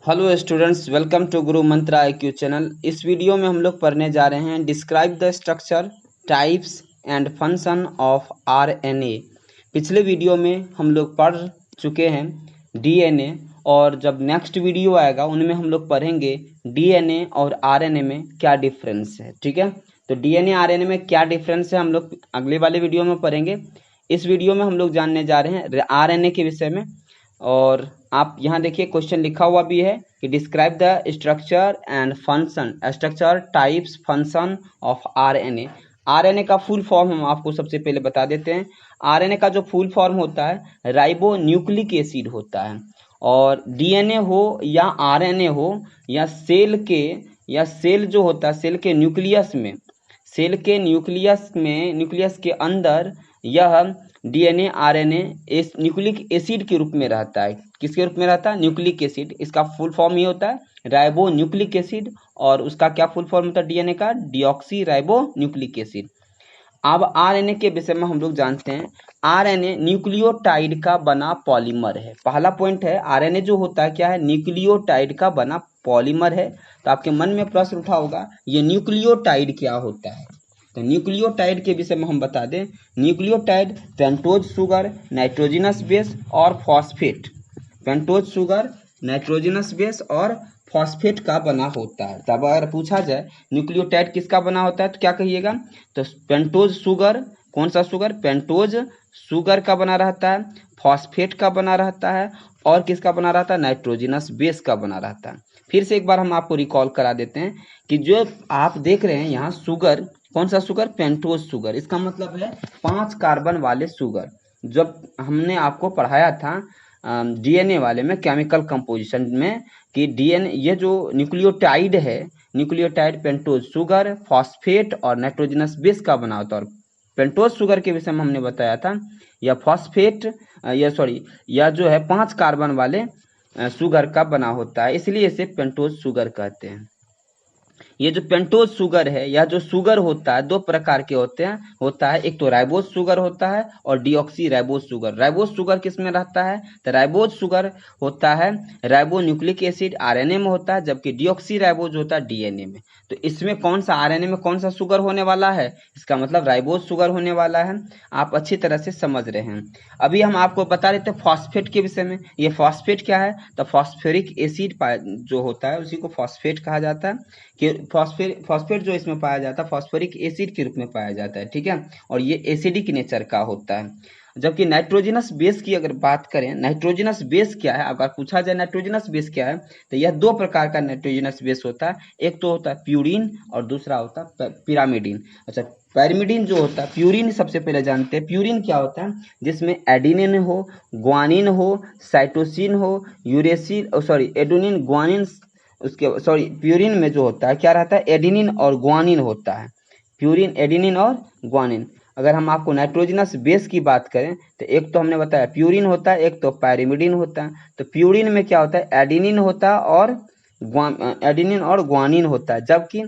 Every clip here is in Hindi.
हेलो स्टूडेंट्स, वेलकम टू गुरु मंत्र IQ चैनल। इस वीडियो में हम लोग पढ़ने जा रहे हैं describe the structure, types and function of RNA। पिछले वीडियो में हम लोग पढ़ चुके हैं DNA, और जब नेक्स्ट वीडियो आएगा उनमें हम लोग पढ़ेंगे DNA और RNA में क्या डिफरेंस है। ठीक है, तो DNA RNA में क्या डिफरेंस है हम लोग अगले वाले वीडियो में पढ़ेंगे। इस वीडियो में हम लोग जानने जा रहे हैं RNA के विषय में। और आप यहाँ देखिए क्वेश्चन लिखा हुआ भी है कि describe the structure and function, structure, types, function of RNA। RNA का फुल फॉर्म हम आपको सबसे पहले बता देते हैं। RNA का जो फुल फॉर्म होता है राइबो न्यूक्लिक एसिड होता है। और DNA हो या RNA हो या सेल जो होता है सेल के न्यूक्लियस में न्यूक्लियस के अंदर यह DNA RNA इस न्यूक्लिक एसिड के रूप में रहता है। किसके रूप में रहता है? Nucleic acid. इसका फुल फॉर्म ये होता है राइबो न्यूक्लिक एसिड, और उसका क्या फुल फॉर्म होता है DNA का? Deoxy ribo nucleic acid. अब RNA के विषय में हम लोग जानते हैं RNA न्यूक्लियोटाइड का बना पॉलीमर है। पहला पॉइंट है RNA जो होता है क्या है? न्यूक्लियोटाइड का बना पॉलीमर है। तो आपके मन में प्रश्न उठा होगा ये न्यूक्लियोटाइड क्या होता है। तो न्यूक्लियोटाइड के विषय में हम बता दें, nucleotide pentose sugar, nitrogenous base और phosphate, pentose sugar, nitrogenous base और फॉस्फेट का बना होता है। तब अगर पूछा जाए न्यूक्लियोटाइड किसका बना होता है तो क्या कहिएगा? तो पेंटोज शुगर, कौन सा शुगर? पेंटोज शुगर का बना रहता है, फॉस्फेट का बना रहता है, और किसका बना रहता है? नाइट्रोजनस बेस का बना रहता है। फिर से एक बार हम आपको रिकॉल करा देते हैं कि जो आप देख रहे हैं यहाँ शुगर, कौन सा शुगर? Pentose sugar. इसका मतलब है 5 कार्बन वाले शुगर। जब हमने आपको पढ़ाया था DNA वाले में केमिकल कंपोजिशन में कि DNA ये जो न्यूक्लियोटाइड है, न्यूक्लियोटाइड पेंटोज शुगर, फॉस्फेट और नाइट्रोजनस बेस का बना होता है। और पेंटोज शुगर के विषय में हमने बताया था या फॉस्फेट या जो है 5 कार्बन वाले शुगर का बना होता है, इसलिए इसे पेंटोज शुगर कहते हैं। ये जो पेंटोज शुगर है या जो शुगर होता है 2 प्रकार के होता है एक तो राइबोज शुगर होता है और deoxy ribose sugar. Ribose sugar किस में रहता है? तो राइबोज शुगर होता है राइबो न्यूक्लिक एसिड RNA में होता है, जबकि डीऑक्सी राइबोज होता है DNA में। तो इसमें कौन सा RNA में कौन सा शुगर होने वाला है? इसका मतलब राइबोज शुगर होने वाला है। आप अच्छी तरह से समझ रहे हैं। अभी हम आपको बता रहे थे फॉस्फेट के विषय में। ये फॉस्फेट क्या है? तो फॉस्फेरिक एसिड जो होता है उसी को फॉस्फेट कहा जाता है। कि फॉस्फेट जो इसमें पाया जाता है फॉस्फोरिक एसिड के रूप में पाया जाता है। ठीक है, और ये एसिडिक नेचर का होता है। जबकि नाइट्रोजनस बेस की अगर बात करें, नाइट्रोजनस बेस क्या है? अगर पूछा जाए नाइट्रोजनस बेस क्या है, तो यह 2 प्रकार का नाइट्रोजनस बेस होता है। एक तो होता है प्यूरिन और दूसरा होता है पिरामिडिन। अच्छा, पैरिमिडिन जो होता है, प्यूरिन सबसे पहले जानते हैं। प्यूरिन क्या होता है? जिसमें एडिनिन हो, ग्वानिन हो, साइटोसिन हो, एडोनिन, ग्वानिन, प्यूरिन में जो होता है क्या रहता है? एडिनिन और ग्वानिन होता है। प्यूरिन, एडिनिन और ग्वानिन। अगर हम आपको नाइट्रोजनस बेस की बात करें तो एक तो हमने बताया प्यूरिन होता है, एक तो पैरिमिडिन होता है। तो प्यूरिन में क्या होता है? एडिनिन होता है और एडिनिन और ग्वानिन होता है। जबकि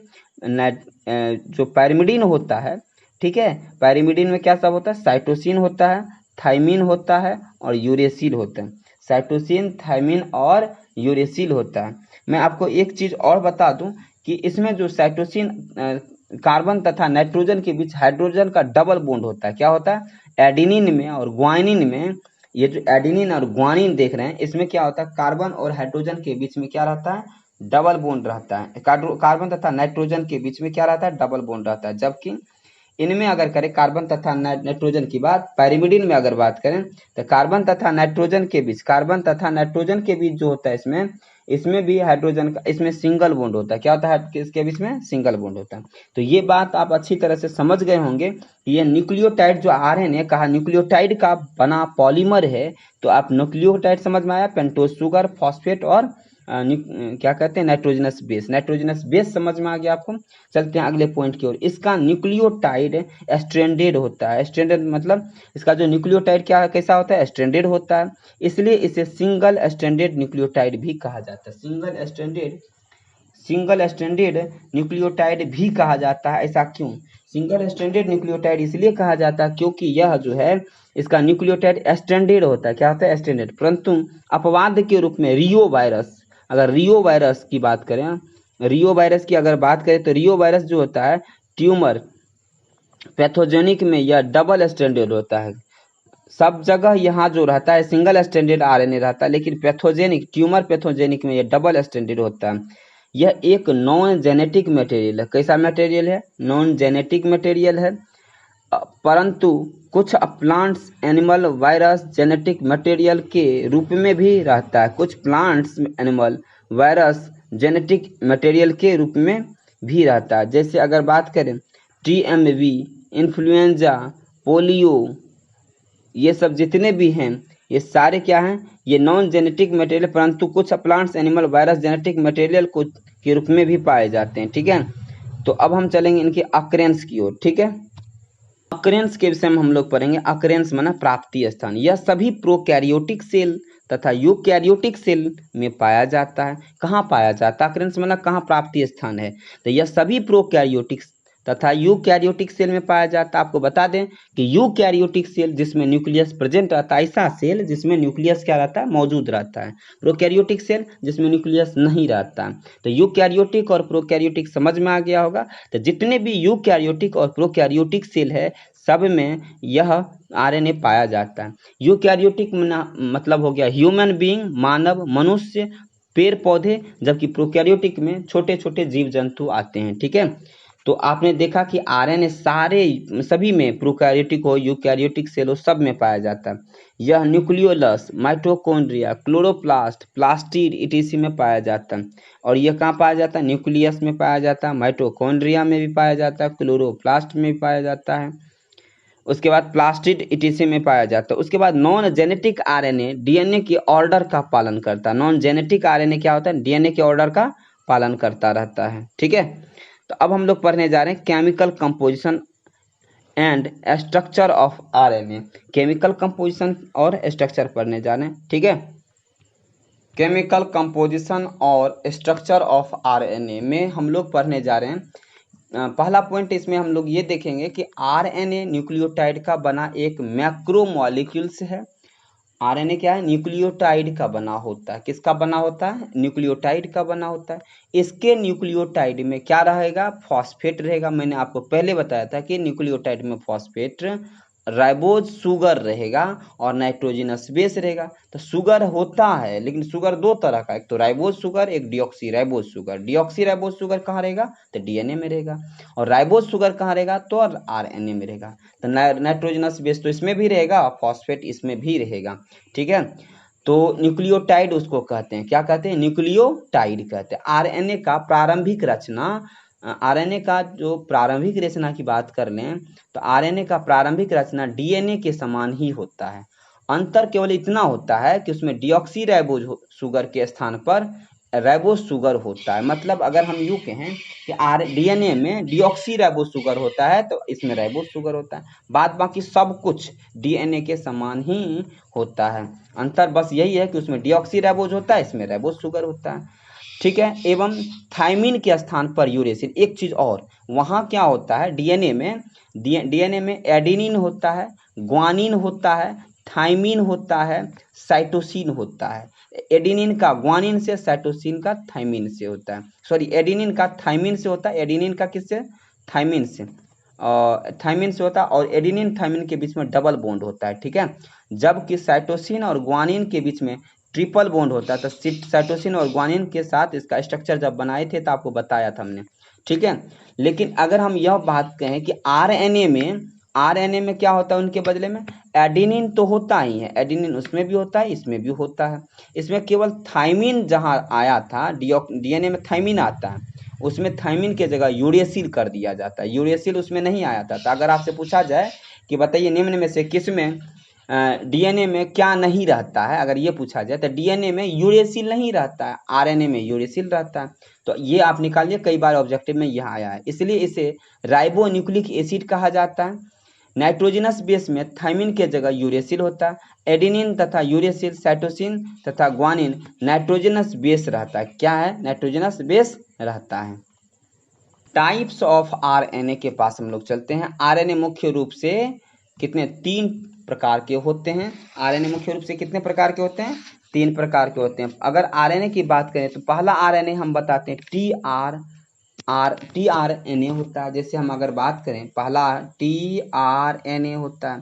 जो पैरिमिडिन होता है, ठीक है, पैरिमिडिन में क्या सब होता है? साइटोसिन होता है, थाइमिन होता है और यूरेसिल होता है। साइटोसिन, थाइमिन और यूरेसिल होता है। मैं आपको एक चीज और बता दूं कि इसमें जो साइटोसिन कार्बन तथा नाइट्रोजन के बीच हाइड्रोजन का डबल बॉन्ड होता है। क्या होता है? एडिनिन में और ग्वानिन में, ये जो एडिनिन और ग्वानिन देख रहे हैं इसमें क्या होता है? कार्बन और हाइड्रोजन के बीच में क्या रहता है? डबल बॉन्ड रहता है। कार्बन तथा नाइट्रोजन के बीच में क्या रहता है? डबल बॉन्ड रहता है। जबकि इनमें अगर करें कार्बन तथा नाइट्रोजन की बात, पैरिमिडिन में अगर बात करें तो कार्बन तथा नाइट्रोजन के बीच जो होता है इसमें भी हाइड्रोजन का, इसमें सिंगल बॉन्ड होता है। क्या होता है? इसके बीच में सिंगल बॉन्ड होता है। तो ये बात आप अच्छी तरह से समझ गए होंगे कि ये न्यूक्लियोटाइड जो RNA कहा न्यूक्लियोटाइड का बना पॉलीमर है। तो आप न्यूक्लियोटाइड समझ में आया, पेंटोज शुगर, फॉस्फेट और क्या कहते हैं? नाइट्रोजनस बेस समझ में आ गया आपको। चलते हैं अगले पॉइंट की ओर। इसका न्यूक्लियोटाइड स्ट्रैंडेड होता है। स्ट्रैंडेड मतलब इसका जो न्यूक्लियोटाइड क्या कैसा होता है? स्ट्रैंडेड होता है। इसलिए इसे सिंगल स्ट्रैंडेड न्यूक्लियोटाइड भी कहा जाता है। सिंगल स्ट्रैंडेड न्यूक्लियोटाइड भी कहा जाता है। ऐसा क्यों? सिंगल स्ट्रैंडेड न्यूक्लियोटाइड इसलिए कहा जाता है क्योंकि यह जो है इसका न्यूक्लियोटाइड स्ट्रैंडेड होता है। क्या होता है? स्ट्रैंडेड। परंतु अपवाद के रूप में रियो वायरस, अगर रियो वायरस की बात करें, रियो वायरस की अगर बात करें तो रियो वायरस जो होता है ट्यूमर पैथोजेनिक में यह डबल स्टैंडर्ड होता है। सब जगह यहाँ जो रहता है सिंगल स्टैंडर्ड आरएनए रहता है, लेकिन पैथोजेनिक ट्यूमर पैथोजेनिक में यह डबल स्टैंडर्ड होता है। यह एक नॉन जेनेटिक मटेरियल है। कैसा मटेरियल है? नॉन जेनेटिक मटेरियल है। परंतु कुछ plants animal virus genetic material के रूप में भी रहता है। कुछ plants animal virus genetic material के रूप में भी रहता है। जैसे अगर बात करें TMV, इन्फ्लुएंजा, पोलियो, ये सब जितने भी हैं ये सारे क्या हैं? ये नॉन जेनेटिक मटेरियल, परंतु कुछ plants animal virus genetic material को के रूप में भी पाए जाते हैं। ठीक है, तो अब हम चलेंगे इनके अक्रेंस की ओर। ठीक है, अक्रेंस के विषय में हम लोग पढ़ेंगे। अक्रेंस माना प्राप्ति स्थान। यह सभी प्रोकैरियोटिक सेल तथा यूकैरियोटिक सेल में पाया जाता है। कहाँ पाया जाता है? अक्रेंस माना कहाँ प्राप्ति स्थान है, तो यह सभी प्रोकैरियोटिक तथा यूकैरियोटिक सेल में पाया जाता है। आपको बता दें कि यूकैरियोटिक सेल जिसमें न्यूक्लियस प्रेजेंट रहता है, ऐसा सेल जिसमें न्यूक्लियस क्या रहता है? मौजूद रहता है। प्रोकैरियोटिक सेल जिसमें न्यूक्लियस नहीं रहता। तो यूकैरियोटिक और प्रोकैरियोटिक समझ में आ गया होगा। तो जितने भी यूकैरियोटिक और प्रोकैरियोटिक सेल है सब में यह आरएनए पाया जाता है। यूकैरियोटिक मतलब हो गया ह्यूमन बीइंग, मानव, मनुष्य, पेड़ पौधे, जबकि प्रोकैरियोटिक में छोटे छोटे जीव जंतु आते हैं। ठीक है, तो आपने देखा कि आरएनए सारे सभी में, प्रोकैरियोटिक हो यूकैरियोटिक सेल हो, सब में पाया जाता है। यह nucleolus, mitochondria, chloroplast, plastid etc. में पाया जाता है। और यह कहाँ पाया जाता है? न्यूक्लियस में पाया जाता है, माइटोकॉन्ड्रिया में भी पाया जाता है, क्लोरोप्लास्ट में भी पाया जाता है, उसके बाद प्लास्टिड इटीसी में पाया जाता है। उसके बाद नॉन जेनेटिक आरएनए डीएनए के ऑर्डर का पालन करता है। नॉन जेनेटिक आरएनए क्या होता है? डीएनए के ऑर्डर का पालन करता रहता है। ठीक है, तो अब हम लोग पढ़ने जा रहे हैं chemical composition and structure of RNA. Chemical composition और स्ट्रक्चर पढ़ने जा रहे हैं। ठीक है, केमिकल कंपोजिशन और स्ट्रक्चर ऑफ आरएनए में हम लोग पढ़ने जा रहे हैं। पहला पॉइंट इसमें हम लोग ये देखेंगे कि आरएनए न्यूक्लियोटाइड का बना एक मैक्रोमॉलिक्यूल्स है। आरएनए क्या है? न्यूक्लियोटाइड का बना होता है। किसका बना होता है? न्यूक्लियोटाइड का बना होता है। इसके न्यूक्लियोटाइड में क्या रहेगा? फॉस्फेट रहेगा। मैंने आपको पहले बताया था कि न्यूक्लियोटाइड में फॉस्फेट, राइबोज सुगर रहेगा और नाइट्रोजनस बेस रहेगा। तो सुगर होता है, लेकिन सुगर दो तरह का, एक तो राइबोज सुगर, एक deoxy ribose sugar. Deoxy ribose sugar कहाँ रहेगा? तो डीएनए में रहेगा। और राइबोज सुगर कहाँ रहेगा? तो आरएनए में रहेगा। तो नाइट्रोजनस बेस तो इसमें भी रहेगा और फॉस्फेट इसमें भी रहेगा। ठीक है, तो न्यूक्लियोटाइड उसको कहते हैं। क्या कहते हैं? न्यूक्लियोटाइड कहते हैं। आरएनए का प्रारंभिक रचना, आरएनए का जो प्रारंभिक रचना की बात कर लें तो आरएनए का प्रारंभिक रचना डीएनए के समान ही होता है। अंतर केवल इतना होता है कि उसमें डिऑक्सी राइबोज सुगर के स्थान पर राइबोज सुगर होता है। मतलब अगर हम यूं कहें कि डीएनए में डिऑक्सी राइबोज सुगर होता है तो इसमें राइबोज सुगर होता है। बाद बाकी सब कुछ डीएनए के समान ही होता है। अंतर बस यही है कि उसमें डिऑक्सी राइबोज होता है, इसमें राइबोज सुगर होता है। ठीक है, एवं थाइमिन के स्थान पर यूरेसिल। एक चीज और, वहां क्या होता है? डीएनए में एडेनिन होता है, ग्वानिन होता है, थाइमिन होता है, साइटोसिन होता है। एडेनिन का ग्वानिन से, साइटोसिन का थाइमिन से होता है। सॉरी, एडेनिन का थाइमिन से होता है, एडेनिन का किससे? थाइमिन से। थाइमिन से होता है और एडेनिन थाइमिन के बीच में डबल बॉन्ड होता है। ठीक है, जबकि साइटोसिन और ग्वानिन के बीच में ट्रिपल बॉन्ड होता है। तो साइटोसिन और ग्वानिन के साथ इसका स्ट्रक्चर जब बनाए थे तो आपको बताया था हमने। ठीक है, लेकिन अगर हम यह बात कहें कि आरएनए में क्या होता है उनके बदले में? एडेनिन तो होता ही है, एडेनिन उसमें भी होता है, इसमें भी होता है। इसमें केवल थाइमिन जहां आया था, डीएनए में थाइमिन आता है, उसमें थाइमिन के जगह यूरेसिल कर दिया जाता है। यूरेसिल उसमें नहीं आया था। तो अगर आपसे पूछा जाए कि बताइए निम्न में से किस में डीएनए में क्या नहीं रहता है, अगर ये पूछा जाए तो डीएनए में यूरेसिल नहीं रहता है, आरएनए में यूरेसिल रहता है। तो ये आप निकालिए, कई बार ऑब्जेक्टिव में यह आया है, इसलिए इसे राइबोन्यूक्लिक एसिड कहा जाता है। नाइट्रोजनस बेस में थाइमिन के जगह यूरेसिल होता है। एडेनिन तथा यूरेसिल, साइटोसिन तथा ग्वानिन नाइट्रोजनस बेस रहता है। क्या है? नाइट्रोजनस बेस रहता है। टाइप्स ऑफ आरएनए के पास हम लोग चलते हैं। आरएनए मुख्य रूप से कितने? 3 प्रकार के होते हैं। आरएनए मुख्य रूप से कितने प्रकार के होते हैं? तीन प्रकार के होते हैं। अगर आरएनए की बात करें तो पहला आरएनए हम बताते हैं टीआरएनए होता है। जैसे हम अगर बात करें, पहला टीआरएनए होता है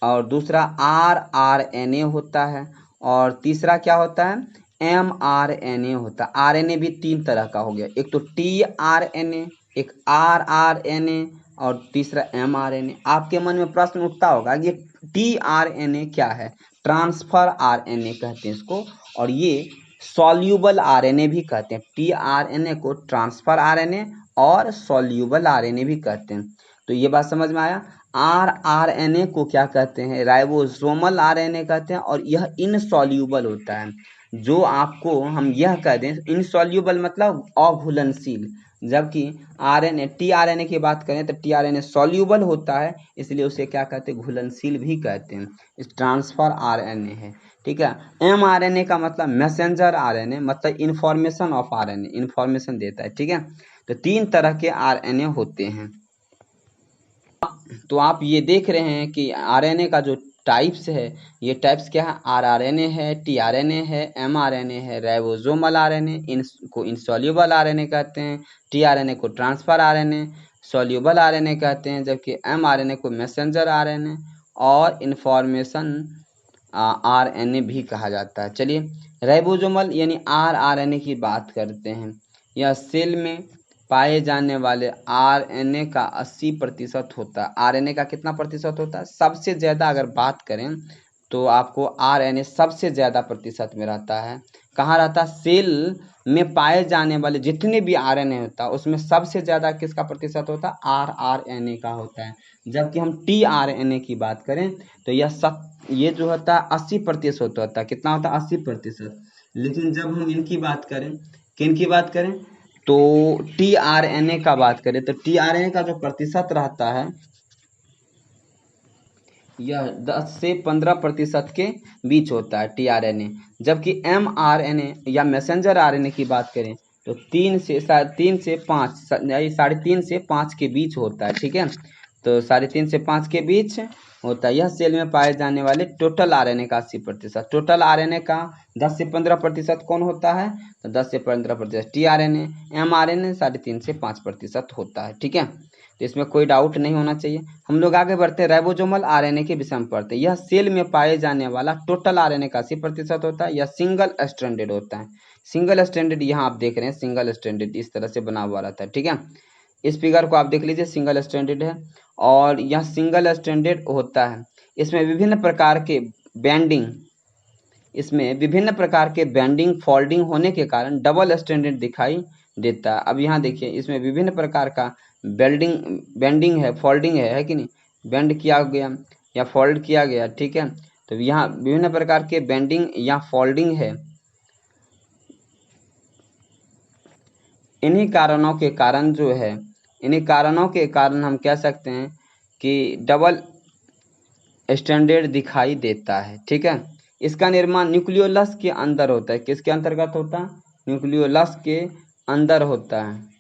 और दूसरा आरआरएनए होता है और तीसरा क्या होता है, एमआरएनए होता है। आरएनए भी तीन तरह का हो गया, एक तो टीआरएनए, एक आरआरएनए और तीसरा एमआरएनए। आपके मन में प्रश्न उठता होगा कि टीआरएनए क्या है। ट्रांसफर आरएनए कहते हैं इसको, और ये सॉल्यूबल आरएनए भी कहते हैं। टीआरएनए को ट्रांसफर आरएनए और सॉल्यूबल आरएनए भी कहते हैं। तो ये बात समझ में आया। आरआरएनए को क्या कहते हैं, राइबोसोमल आरएनए कहते हैं, और यह इनसॉल्यूबल होता है। जो आपको हम यह कह दें, इनसॉल्यूबल मतलब अघुलनशील, जबकि आरएनए टीआरएनए की बात करें तो टीआरएनए सॉल्यूबल होता है, इसलिए उसे क्या कहते हैं, घुलनशील भी कहते हैं। इस ट्रांसफर आरएनए है, ठीक है। एमआरएनए का मतलब मैसेंजर आरएनए, मतलब इंफॉर्मेशन ऑफ आरएनए, इंफॉर्मेशन देता है, ठीक है। तो तीन तरह के आरएनए होते हैं। तो आप ये देख रहे हैं कि आरएनए का जो टाइप्स है, ये टाइप्स क्या है, आरआरएनए है, टीआरएनए है, एमआरएनए है, राइबोसोमल आरएनए, इनको इनसॉल्यूबल आरएनए कहते हैं, टीआरएनए को ट्रांसफर आरएनए, सॉल्यूबल आरएनए कहते हैं, जबकि एमआरएनए को मैसेंजर आरएनए और इंफॉर्मेशन आरएनए भी कहा जाता है। चलिए राइबोसोमल यानी आरआरएनए की बात करते हैं। यह सेल में पाए जाने वाले आरएनए का 80% होता है। आरएनए का कितना प्रतिशत होता है, सबसे ज़्यादा अगर बात करें तो आपको आरएनए सबसे ज़्यादा प्रतिशत में रहता है। कहाँ रहता है, सेल में पाए जाने वाले जितने भी आरएनए होता है उसमें सबसे ज़्यादा किसका प्रतिशत होता है, आरआरएनए का होता है। जबकि हम टीआरएनए की बात करें तो ये जो होता है 80% होता है। कितना होता है, 80%। लेकिन जब हम इनकी बात करें, किन की बात करें, तो टीआरएनए का बात करें तो टीआरएनए का जो प्रतिशत रहता है यह 10 से 15% के बीच होता है टीआरएनए। जबकि एमआरएनए या मैसेंजर आरएनए की बात करें तो 3 से 5 3.5 से 5 के बीच होता है, ठीक है। तो 3.5 से 5 के बीच होता है। यह सेल में पाए जाने वाले टोटल आरएनए का 80%। टोटल आरएनए का 10 से 15% कौन होता है, तो 10 से 15% टीआरएनए, एमआरएनए 3.5 से 5% होता है, ठीक है। तो इसमें कोई डाउट नहीं होना चाहिए। हम लोग आगे बढ़ते हैं, राइबोसोमल आरएनए के विषय में पढ़ते हैं। यह सेल में पाए जाने वाला टोटल आरएनए का 80% होता है। यह सिंगल स्ट्रैंडेड होता है। सिंगल स्ट्रैंडेड यहाँ आप देख रहे हैं, सिंगल स्ट्रैंडेड इस तरह से बना हुआ रहता है, ठीक है। इस फिगर को आप देख लीजिए, सिंगल स्ट्रैंडेड है और यह सिंगल स्ट्रैंडेड होता है। इसमें विभिन्न प्रकार के बैंडिंग फोल्डिंग होने के कारण डबल स्ट्रैंडेड दिखाई देता है। अब यहाँ देखिए, इसमें विभिन्न प्रकार का बेंडिंग है, फोल्डिंग है कि नहीं, बेंड किया गया या फोल्ड किया गया, ठीक है। तो यहाँ विभिन्न प्रकार के बेंडिंग या फोल्डिंग है। इन्हीं कारणों के कारण हम कह सकते हैं कि डबल स्टैंडर्ड दिखाई देता है, ठीक है। इसका निर्माण न्यूक्लियोलस के अंदर होता है। किसके अंतर्गत होता है, न्यूक्लियोलस के अंदर होता है।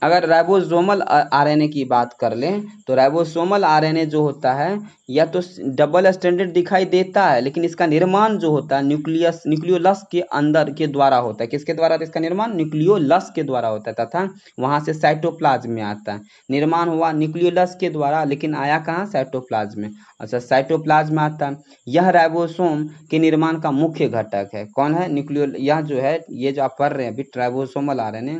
अगर राइबोसोमल आरएनए की बात कर लें तो राइबोसोमल आरएनए जो होता है या तो डबल स्टैंडर्ड दिखाई देता है, लेकिन इसका निर्माण जो होता है न्यूक्लियोलस के अंदर के द्वारा होता है। किसके द्वारा, इसका निर्माण न्यूक्लियोलस के द्वारा होता है तथा वहां से साइटोप्लाज्म में आता है। निर्माण हुआ न्यूक्लियोलस के द्वारा, लेकिन आया कहाँ, साइटोप्लाज्म में। अच्छा, साइटोप्लाज्म में आता है। यह राइबोसोम के निर्माण का मुख्य घटक है। कौन है, यह जो है, ये जो आप पढ़ रहे हैं अभी राइबोसोमल आरएनए,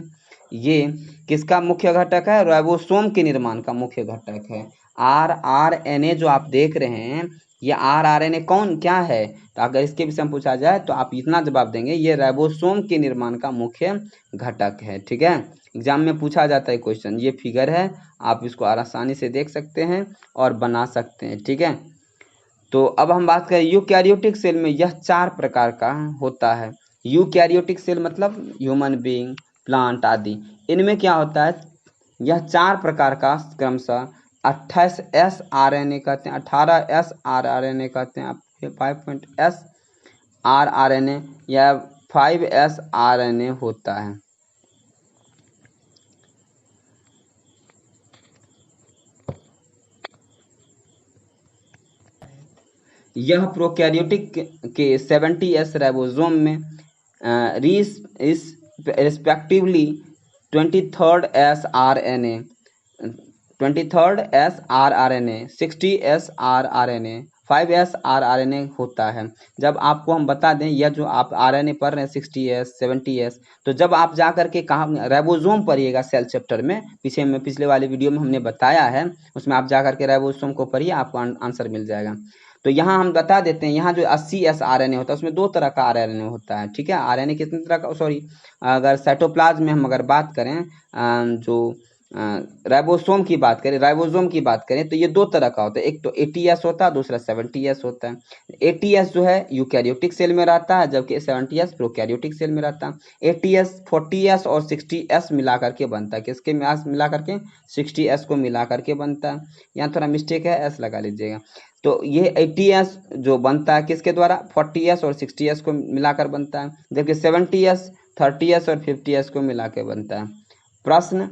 ये किसका मुख्य घटक है, राइबोसोम के निर्माण का मुख्य घटक है। आरआरएनए जो आप देख रहे हैं, ये आरआरएनए क्या है, तो अगर इसके विषय में पूछा जाए तो आप इतना जवाब देंगे, ये राइबोसोम के निर्माण का मुख्य घटक है, ठीक है। एग्जाम में पूछा जाता है क्वेश्चन, ये फिगर है, आप इसको आसानी से देख सकते हैं और बना सकते हैं, ठीक है। तो अब हम बात करें यूकैरियोटिक सेल में, यह 4 प्रकार का होता है। यूकैरियोटिक सेल मतलब ह्यूमन बीइंग, प्लांट आदि। इनमें क्या होता है, यह 4 प्रकार का क्रमशः 28S आरएनए कहते हैं, 18S आरआरएनए कहते हैं, 5S आरआरएनए या 5S आरएनए होता है। यह प्रोकैरियोटिक के 70s राइबोसोम में respectively 23rd sRNA 60s rRNA 5s rRNA होता है। जब आपको हम बता दें, यह जो आप RNA पढ़ रहे हैं 60s 70s, तो जब आप जा करके कहाँ राइबोसोम पढ़िएगा सेल चैप्टर में, पिछले वाले वीडियो में हमने बताया है, उसमें आप जा करके राइबोसोम को पढ़िए, आपको आंसर मिल जाएगा। तो यहाँ हम बता देते हैं, यहाँ जो 80s RNA होता है उसमें 2 तरह का RNA होता है, ठीक है। RNA कितने तरह का, सॉरी, अगर साइटोप्लाज्म में हम अगर बात करें, जो राइबोसोम की बात करें तो ये 2 तरह का होता है। एक तो 80s होता है, दूसरा 70s होता है। 80s जो है यूकैरियोटिक सेल में रहता है, जबकि 70s प्रोकैरियोटिक सेल में रहता है। 80s 40s और 60s मिला करके बनता है। किसके मिला करके? 60s को मिला करके बनता है। यहाँ थोड़ा मिस्टेक है, एस लगा लीजिएगा। तो ये 80s जो बनता है किसके द्वारा? 40s और 60s को मिलाकर बनता है, जबकि 70s 30s और 50s को मिला के बनता है। प्रश्न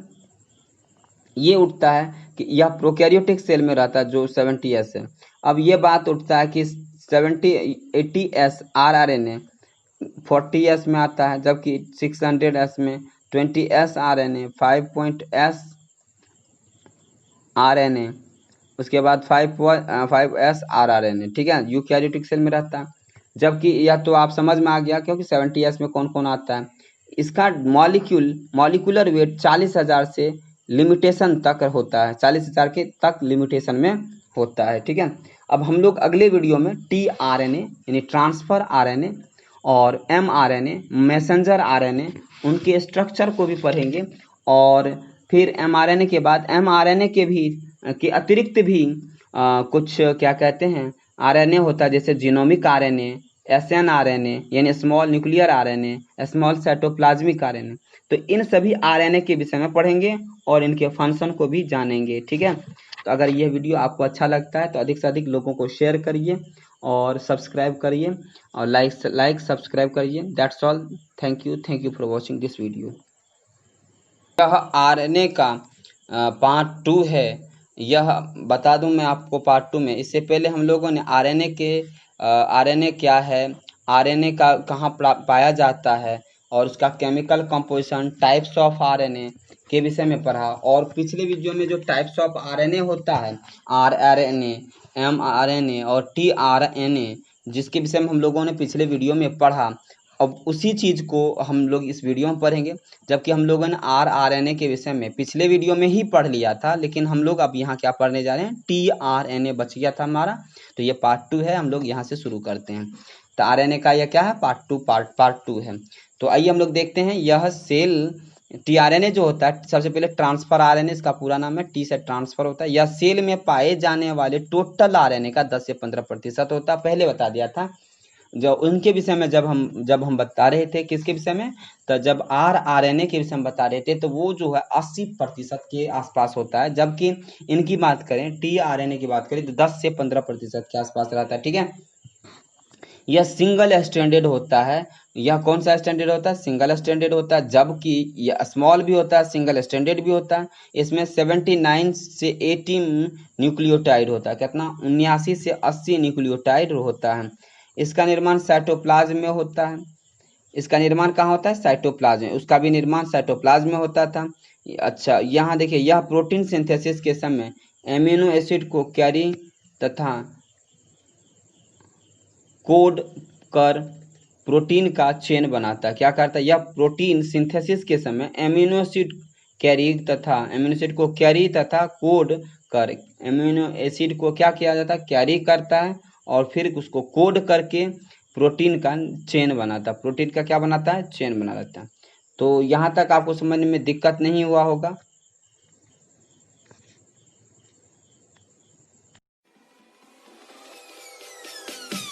ये उठता है कि यह प्रोकैरियोटिक सेल में रहता है जो 70s है। अब ये बात उठता है कि 80s rRNA 40s में आता है, जबकि 600s में 20s RNA 5s RNA, उसके बाद 5s rRNA, ठीक है, यूकैरियोटिक सेल में रहता है। जबकि यह तो आप समझ में आ गया, क्योंकि 70s में कौन कौन आता है। इसका मॉलिक्यूलर वेट 40,000 से लिमिटेशन तक होता है, 40,000 के तक लिमिटेशन में होता है, ठीक है। अब हम लोग अगले वीडियो में tRNA यानी ट्रांसफर RNA और mRNA मैसेंजर RNA उनके स्ट्रक्चर को भी पढ़ेंगे, और फिर mRNA के बाद mRNA के अतिरिक्त भी कुछ क्या कहते हैं RNA होता है, जैसे जीनोमिक RNA, snRNA यानी small nuclear RNA, small cytoplasmic RNA। तो इन सभी RNA के विषय में पढ़ेंगे और इनके फंक्शन को भी जानेंगे, ठीक है। तो अगर यह वीडियो आपको अच्छा लगता है तो अधिक से अधिक लोगों को शेयर करिए और सब्सक्राइब करिए और लाइक सब्सक्राइब करिए। That's all. Thank you for watching this video. यह RNA का पार्ट 2 है। यह बता दूं मैं आपको पार्ट 2 में, इससे पहले हम लोगों ने RNA क्या है, RNA का कहाँ पाया जाता है और उसका chemical composition, types of RNA के विषय में पढ़ा। और पिछले वीडियो में जो टाइप्स ऑफ RNA होता है, rRNA, mRNA और tRNA, जिसके विषय में हम लोगों ने पिछले वीडियो में पढ़ा, अब उसी चीज़ को हम लोग इस वीडियो में पढ़ेंगे। जबकि हम लोगों ने rRNA के विषय में पिछले वीडियो में ही पढ़ लिया था, लेकिन हम लोग अब यहाँ क्या पढ़ने जा रहे हैं, tRNA बच गया था हमारा, तो ये पार्ट 2 है। हम लोग यहाँ से शुरू करते हैं। तो RNA का यह क्या है, पार्ट टू है। तो आइए हम लोग देखते हैं। यह सेल tRNA जो होता है, सबसे पहले ट्रांसफर RNA इसका पूरा नाम है, T से ट्रांसफर होता है। यह सेल में पाए जाने वाले टोटल RNA का 10 से 15% होता है, पहले बता दिया था। जो उनके विषय में जब हम बता रहे थे, किसके विषय में, तो जब rRNA के विषय में बता रहे थे, तो वो जो है 80% के आसपास होता है। जबकि इनकी बात करें, tRNA की बात करें, तो 10 से 15% के आसपास रहता है, ठीक है। यह सिंगल स्टैंडर्ड होता है। यह कौन सा स्टैंडर्ड होता है, सिंगल स्टैंडर्ड होता है। जबकि यह स्मॉल भी होता है, सिंगल स्टैंडर्ड भी होता है। इसमें 79 से 80 न्यूक्लियोटाइड होता है। कितना? 79 से 80 न्यूक्लियोटाइड होता है। इसका निर्माण साइटोप्लाज्म में होता है। इसका निर्माण कहाँ होता है, साइटोप्लाज्म में। उसका भी निर्माण साइटोप्लाज्म में होता था। अच्छा, यहाँ देखिए, यह प्रोटीन सिंथेसिस के समय एमिनो एसिड को कैरी तथा कोड कर प्रोटीन का चेन बनाता है। क्या करता है, यह प्रोटीन सिंथेसिस के समय एमिनो एसिड को कैरी तथा कोड कर, एमिनो एसिड को क्या किया जाता है, कैरी करता है, और फिर उसको कोड करके प्रोटीन का चेन बनाता है। प्रोटीन का क्या बनाता है, चेन बना देता है। तो यहाँ तक आपको समझने में दिक्कत नहीं हुआ होगा।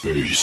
Peace.